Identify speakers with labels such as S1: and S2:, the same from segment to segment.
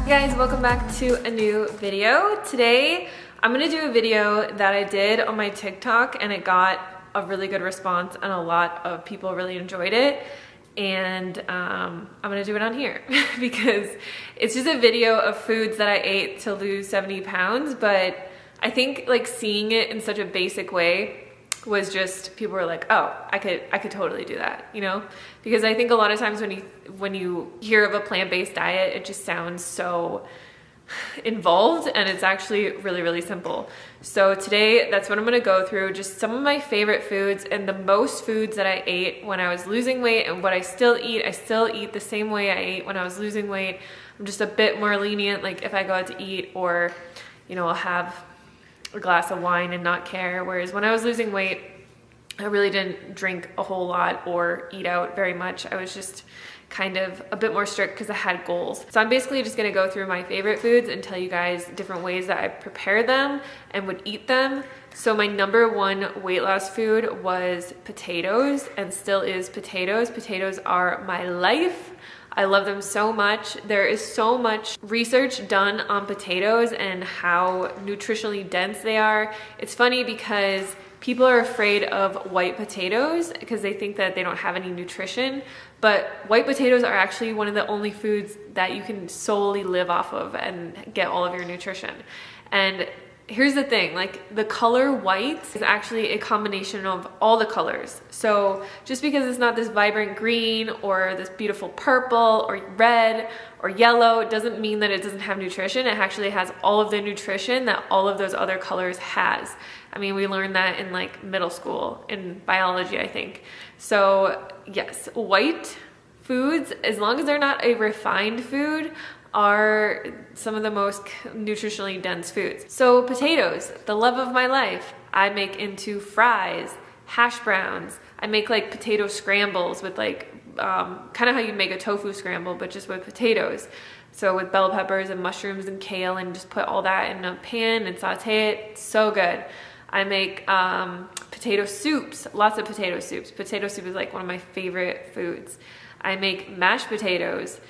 S1: Guys, welcome back to a new video. Today I'm gonna do a video that I did on my TikTok and it got a really good response and a lot of people really enjoyed it, and I'm gonna do it on here because it's just a video of foods that I ate to lose 70 pounds, but I think like seeing it in such a basic way was just, people were like, oh, I could totally do that, you know? Because I think a lot of times when you hear of a plant-based diet, it just sounds so involved, and it's actually really, really simple. So today, that's what I'm gonna go through, just some of my favorite foods and the most foods that I ate when I was losing weight and what I still eat. I still eat the same way I ate when I was losing weight. I'm just a bit more lenient, like if I go out to eat, or, you know, I'll have a glass of wine and not care. Whereas when I was losing weight, I really didn't drink a whole lot or eat out very much. I was just kind of a bit more strict because I had goals. So I'm basically just gonna go through my favorite foods and tell you guys different ways that I prepare them and would eat them. So my number one weight loss food was potatoes, and still is potatoes. Potatoes are my life. I love them so much. There is so much research done on potatoes and how nutritionally dense they are. It's funny because people are afraid of white potatoes because they think that they don't have any nutrition, but white potatoes are actually one of the only foods that you can solely live off of and get all of your nutrition. And here's the thing, like the color white is actually a combination of all the colors. So just because it's not this vibrant green or this beautiful purple or red or yellow, it doesn't mean that it doesn't have nutrition. It actually has all of the nutrition that all of those other colors has. I mean, we learned that in like middle school in biology, I think. So yes, white foods, as long as they're not a refined food, are some of the most nutritionally dense foods. So potatoes, the love of my life, I make into fries, hash browns. I make like potato scrambles with like, kind of how you'd make a tofu scramble, but just with potatoes. So with bell peppers and mushrooms and kale, and just put all that in a pan and saute it. It's so good. I make potato soups, lots of potato soups. Potato soup is like one of my favorite foods. I make mashed potatoes.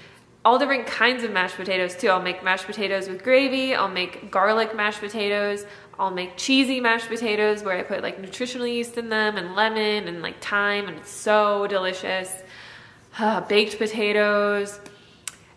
S1: All different kinds of mashed potatoes too. I'll make mashed potatoes with gravy. I'll make garlic mashed potatoes. I'll make cheesy mashed potatoes where I put like nutritional yeast in them and lemon and like thyme, and it's so delicious. Baked potatoes.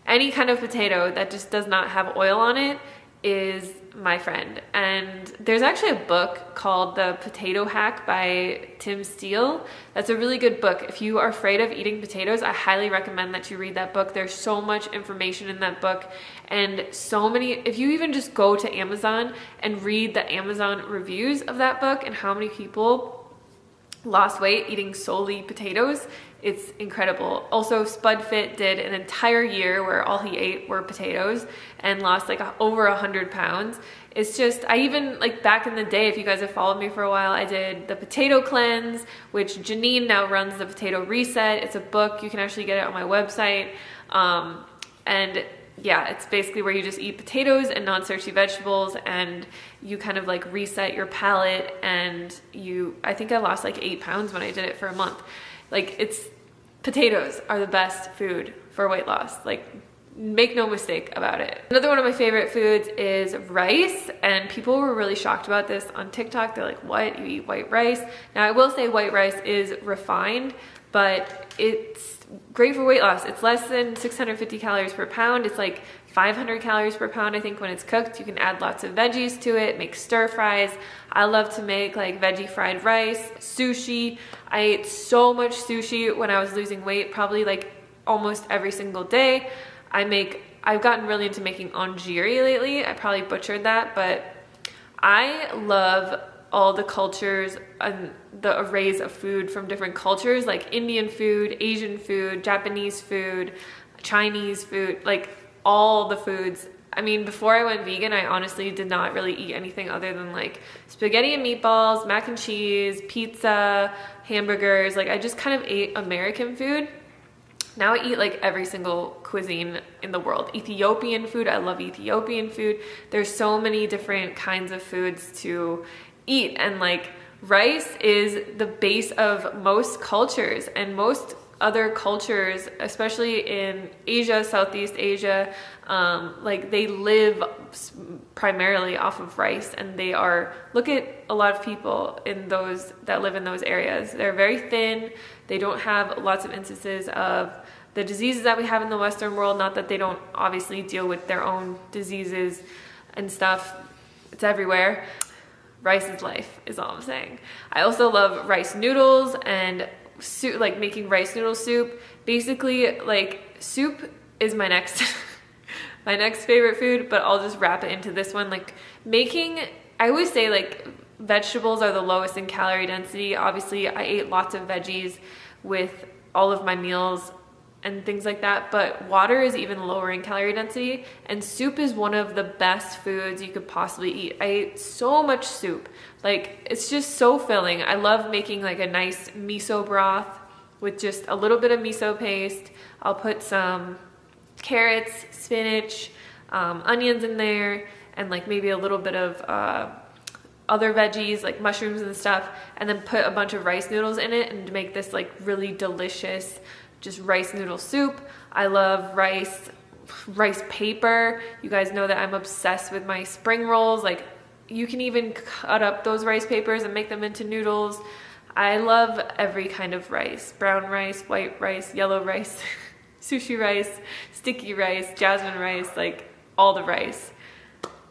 S1: Any kind of potato that just does not have oil on it is my friend. And there's actually a book called The Potato Hack by Tim Steele. That's a really good book. If you are afraid of eating potatoes, I highly recommend that you read that book. There's so much information in that book, and so many, if you even just go to Amazon and read the Amazon reviews of that book and how many people lost weight eating solely potatoes, it's incredible. Also, SpudFit did an entire year where all he ate were potatoes and lost like over 100 pounds. It's just, I even, like back in the day, if you guys have followed me for a while, I did the Potato Cleanse, which Janine now runs the Potato Reset. It's a book. You can actually get it on my website. And yeah, it's basically where you just eat potatoes and non-starchy vegetables, and you kind of like reset your palate. And I think I lost like 8 pounds when I did it for a month. Like, potatoes are the best food for weight loss. Like, make no mistake about it. Another one of my favorite foods is rice, and people were really shocked about this on TikTok. They're like, what, you eat white rice? Now, I will say white rice is refined, but it's great for weight loss. It's less than 650 calories per pound. It's like 500 calories per pound, I think, when it's cooked. You can add lots of veggies to it, make stir fries. I love to make like veggie fried rice, sushi. I ate so much sushi when I was losing weight, probably like almost every single day. I've gotten really into making onigiri lately. I probably butchered that, but I love all the cultures and the arrays of food from different cultures, like Indian food, Asian food, Japanese food, Chinese food, like all the foods. I mean, before I went vegan, I honestly did not really eat anything other than like spaghetti and meatballs, mac and cheese, pizza, hamburgers. Like, I just kind of ate American food. Now I eat like every single cuisine in the world. Ethiopian food, I love Ethiopian food. There's so many different kinds of foods to eat, and like rice is the base of most cultures, and most other cultures, especially in Asia, Southeast Asia, like they live primarily off of rice, and they are, look at a lot of people in those that live in those areas. They're very thin. They don't have lots of instances of the diseases that we have in the Western world. Not that they don't obviously deal with their own diseases and stuff. It's everywhere. Rice is life, is all I'm saying. I also love rice noodles and soup, like making rice noodle soup. Basically, like soup is my next my next favorite food, but I'll just wrap it into this one. Like making, I always say like vegetables are the lowest in calorie density. Obviously, I ate lots of veggies with all of my meals and things like that, but water is even lower in calorie density, and soup is one of the best foods you could possibly eat. I ate so much soup. Like, it's just so filling. I love making like a nice miso broth with just a little bit of miso paste. I'll put some carrots, spinach, onions in there, and like maybe a little bit of other veggies like mushrooms and stuff, and then put a bunch of rice noodles in it and make this like really delicious just rice noodle soup. I love rice paper. You guys know that I'm obsessed with my spring rolls. Like, you can even cut up those rice papers and make them into noodles. I love every kind of rice: brown rice, white rice, yellow rice, sushi rice, sticky rice, jasmine rice, like all the rice.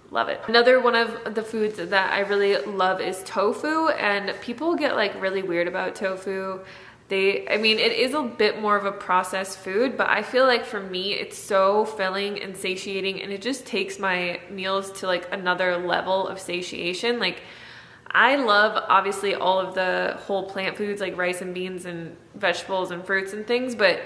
S1: Love it. Another one of the foods that I really love is tofu, and people get like really weird about tofu. I mean, it is a bit more of a processed food, but I feel like for me, it's so filling and satiating, and it just takes my meals to like another level of satiation. Like, I love obviously all of the whole plant foods like rice and beans and vegetables and fruits and things, but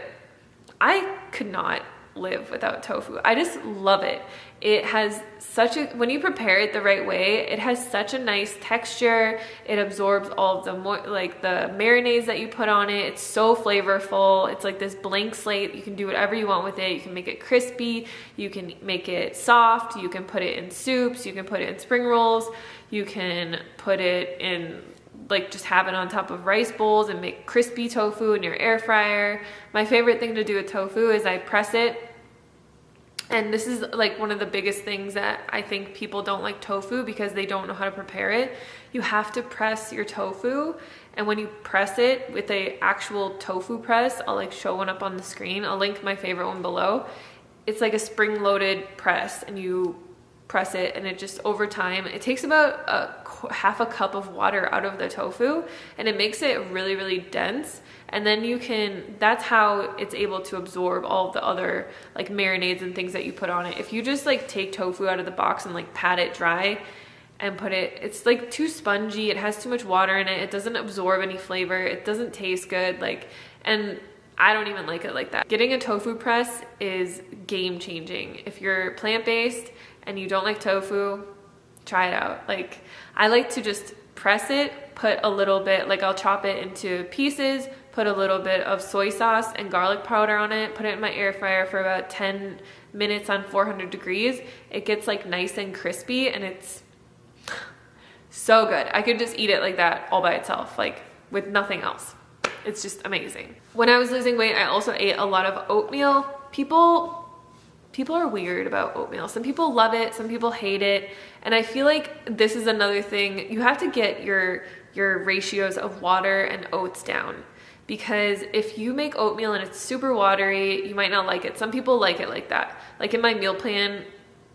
S1: I could not live without tofu. I just love it. It has such a, when you prepare it the right way, it has such a nice texture. It absorbs all of the like the marinades that you put on it. It's so flavorful. It's like this blank slate. You can do whatever you want with it. You can make it crispy. You can make it soft. You can put it in soups. You can put it in spring rolls. You can put it in, like, just have it on top of rice bowls and make crispy tofu in your air fryer. My favorite thing to do with tofu is I press it. And this is like one of the biggest things that I think people don't like tofu because they don't know how to prepare it. You have to press your tofu, and when you press it with a actual tofu press, I'll like show one up on the screen. I'll link my favorite one below. It's like a spring-loaded press, and you press it, and it just, over time, it takes about half a cup of water out of the tofu, and it makes it really, really dense. And then you can, that's how it's able to absorb all of the other like marinades and things that you put on it. If you just like take tofu out of the box and like pat it dry and put it, it's like too spongy. It has too much water in it. It doesn't absorb any flavor. It doesn't taste good. Like, and I don't even like it like that. Getting a tofu press is game changing. If you're plant-based and you don't like tofu, try it out. Like, I like to just press it, put a little bit, like I'll chop it into pieces, put a little bit of soy sauce and garlic powder on it, put it in my air fryer for about 10 minutes on 400 degrees. It gets like nice and crispy, and it's so good. I could just eat it like that all by itself, like with nothing else. It's just amazing. When I was losing weight, I also ate a lot of oatmeal. People are weird about oatmeal. Some people love it, some people hate it. And I feel like this is another thing. You have to get your ratios of water and oats down, because if you make oatmeal and it's super watery, you might not like it. Some people like it like that. Like in my meal plan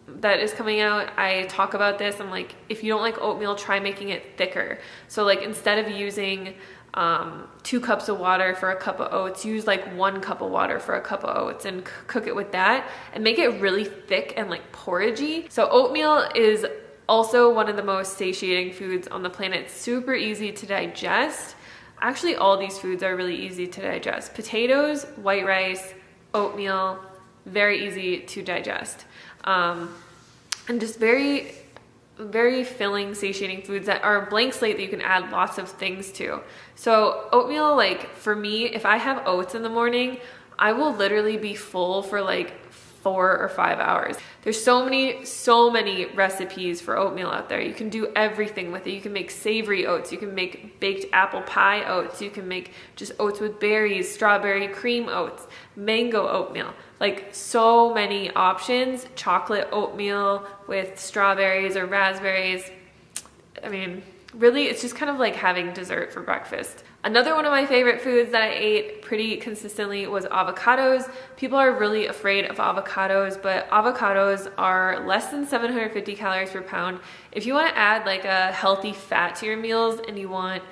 S1: that is coming out, I talk about this. I'm like, if you don't like oatmeal, try making it thicker. So like, instead of using 2 cups of water for a cup of oats, use like 1 cup of water for a cup of oats and cook it with that and make it really thick and like porridgey. So oatmeal is also one of the most satiating foods on the planet. It's super easy to digest. Actually, all these foods are really easy to digest. Potatoes, white rice, oatmeal, very easy to digest. And just very, very filling, satiating foods that are a blank slate that you can add lots of things to. So oatmeal, like for me, if I have oats in the morning, I will literally be full for like 4 or 5 hours. There's so many recipes for oatmeal out there. You can do everything with it. You can make savory oats, you can make baked apple pie oats, you can make just oats with berries, strawberry cream oats, mango oatmeal, like so many options. Chocolate oatmeal with strawberries or raspberries. I mean, really, it's just kind of like having dessert for breakfast. Another one of my favorite foods that I ate pretty consistently was avocados. People are really afraid of avocados, but avocados are less than 750 calories per pound. If you want to add like a healthy fat to your meals and you want,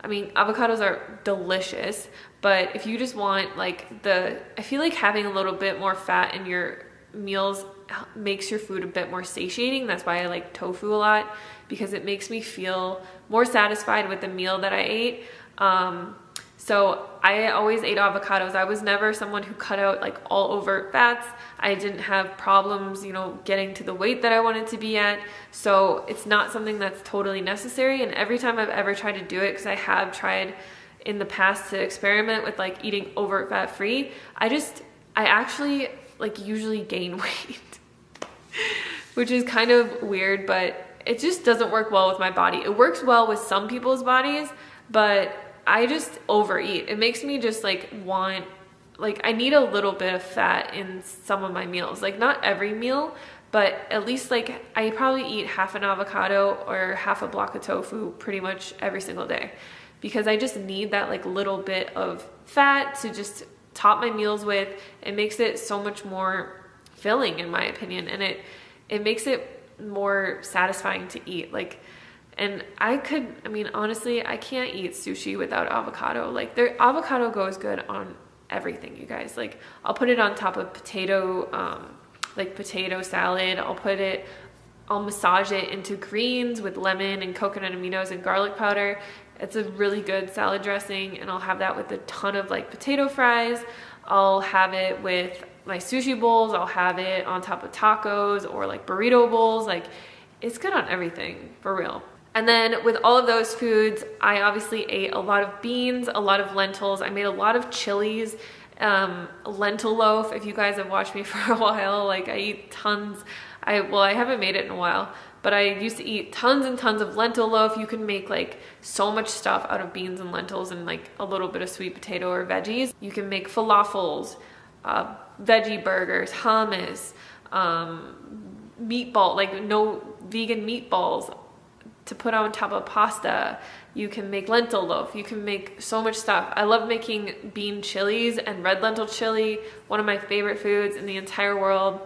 S1: I mean, avocados are delicious, but if you just want like I feel like having a little bit more fat in your meals makes your food a bit more satiating. That's why I like tofu a lot, because it makes me feel more satisfied with the meal that I ate. So I always ate avocados. I was never someone who cut out like all overt fats. I didn't have problems, you know, getting to the weight that I wanted to be at. So it's not something that's totally necessary. And every time I've ever tried to do it, because I have tried in the past to experiment with like eating overt fat free, I actually like usually gain weight, which is kind of weird, but it just doesn't work well with my body. It works well with some people's bodies, but I just overeat. It makes me just like I need a little bit of fat in some of my meals. Like not every meal, but at least like I probably eat half an avocado or half a block of tofu pretty much every single day, because I just need that like little bit of fat to just top my meals with. It makes it so much more filling in my opinion, and it makes it more satisfying to eat. Like, and I mean, honestly, I can't eat sushi without avocado. Like avocado goes good on everything, you guys. Like I'll put it on top of potato salad. I'll massage it into greens with lemon and coconut aminos and garlic powder. It's a really good salad dressing, and I'll have that with a ton of like potato fries. I'll have it with my sushi bowls. I'll have it on top of tacos or like burrito bowls. Like it's good on everything, for real. And then with all of those foods, I obviously ate a lot of beans, a lot of lentils. I made a lot of chilies, lentil loaf. If you guys have watched me for a while, like I eat tons. I haven't made it in a while, but I used to eat tons and tons of lentil loaf. You can make like so much stuff out of beans and lentils and like a little bit of sweet potato or veggies. You can make falafels, veggie burgers, hummus, meatball, like no vegan meatballs to put on top of pasta. You can make lentil loaf. You can make so much stuff. I love making bean chilies and red lentil chili, one of my favorite foods in the entire world.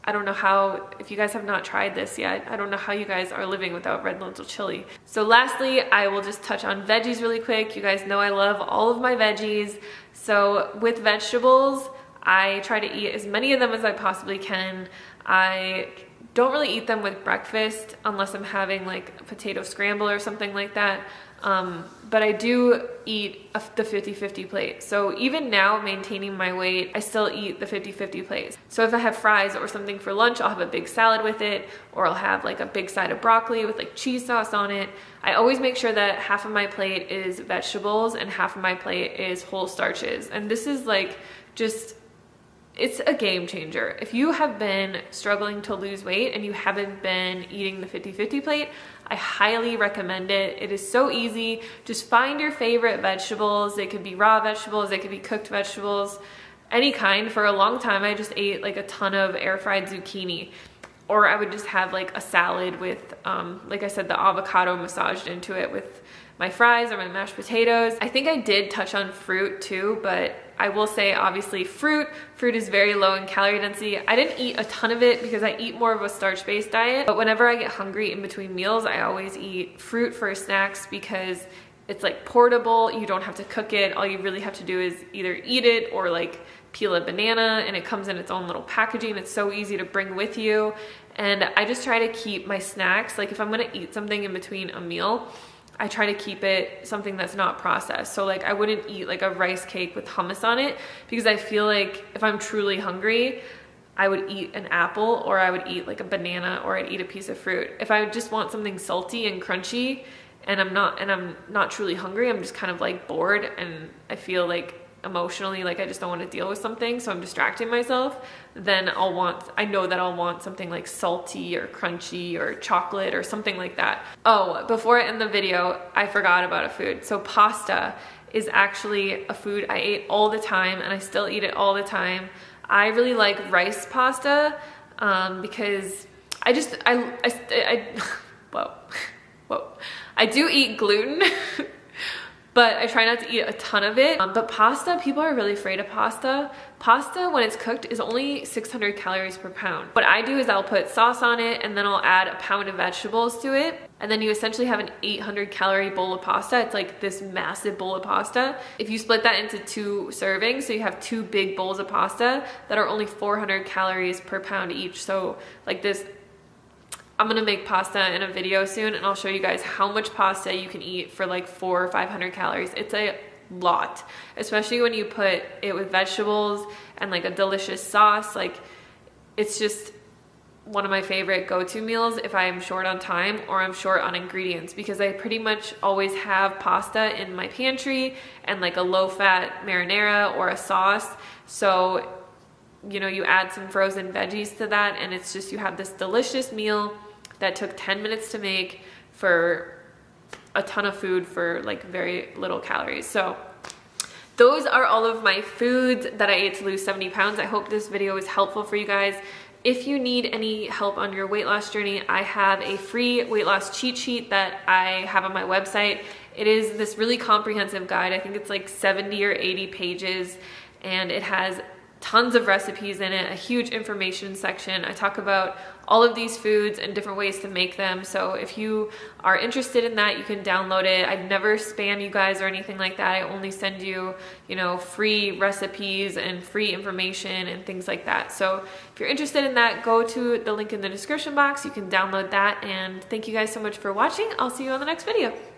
S1: I don't know how, if you guys have not tried this yet, I don't know how you guys are living without red lentil chili. So lastly, I will just touch on veggies really quick. You guys know I love all of my veggies. So with vegetables, I try to eat as many of them as I possibly can. I don't really eat them with breakfast unless I'm having like a potato scramble or something like that. But I do eat the 50-50 plate. So even now, maintaining my weight, I still eat the 50-50 plate. So if I have fries or something for lunch, I'll have a big salad with it, or I'll have like a big side of broccoli with like cheese sauce on it. I always make sure that half of my plate is vegetables and half of my plate is whole starches. And this is like just, it's a game changer. If you have been struggling to lose weight and you haven't been eating the 50-50 plate, I highly recommend it. It is so easy. Just find your favorite vegetables. They could be raw vegetables, they could be cooked vegetables, any kind. For a long time, I just ate like a ton of air fried zucchini, or I would just have like a salad with, like I said, the avocado massaged into it with my fries or my mashed potatoes. I think I did touch on fruit too, but I will say obviously fruit is very low in calorie density. I didn't eat a ton of it because I eat more of a starch-based diet, but whenever I get hungry in between meals, I always eat fruit for snacks because it's like portable. You don't have to cook it. All you really have to do is either eat it or like peel a banana, and it comes in its own little packaging. It's so easy to bring with you. And I just try to keep my snacks, like if I'm gonna eat something in between a meal, I try to keep it something that's not processed. So like I wouldn't eat like a rice cake with hummus on it, because I feel like if I'm truly hungry, I would eat an apple, or I would eat like a banana, or I'd eat a piece of fruit. If I just want something salty and crunchy and I'm not truly hungry, I'm just kind of like bored, and I feel like emotionally, like I just don't want to deal with something, so I'm distracting myself, then I know that I'll want something like salty or crunchy or chocolate or something like that. Oh, before I end the video, I forgot about a food. So pasta is actually a food I ate all the time, and I still eat it all the time. I really like rice pasta because whoa. I do eat gluten, but I try not to eat a ton of it. But pasta, people are really afraid of pasta. Pasta, when it's cooked, is only 600 calories per pound. What I do is I'll put sauce on it, and then I'll add a pound of vegetables to it. And then you essentially have an 800 calorie bowl of pasta. It's like this massive bowl of pasta. If you split that into 2 servings, so you have 2 big bowls of pasta that are only 400 calories per pound each. So like this, I'm gonna make pasta in a video soon, and I'll show you guys how much pasta you can eat for like 400 or 500 calories. It's a lot, especially when you put it with vegetables and like a delicious sauce. Like, it's just one of my favorite go-to meals if I'm short on time or I'm short on ingredients, because I pretty much always have pasta in my pantry and like a low-fat marinara or a sauce. So, you know, you add some frozen veggies to that, and it's just, you have this delicious meal that took 10 minutes to make for a ton of food for like very little calories. So those are all of my foods that I ate to lose 70 pounds. I hope this video was helpful for you guys. If you need any help on your weight loss journey, I have a free weight loss cheat sheet that I have on my website. It is this really comprehensive guide. I think it's like 70 or 80 pages, and it has tons of recipes in it, a huge information section. I talk about all of these foods and different ways to make them. So if you are interested in that, you can download it. I never spam you guys or anything like that. I only send you, you know, free recipes and free information and things like that. So if you're interested in that, go to the link in the description box. You can download that. And thank you guys so much for watching. I'll see you on the next video.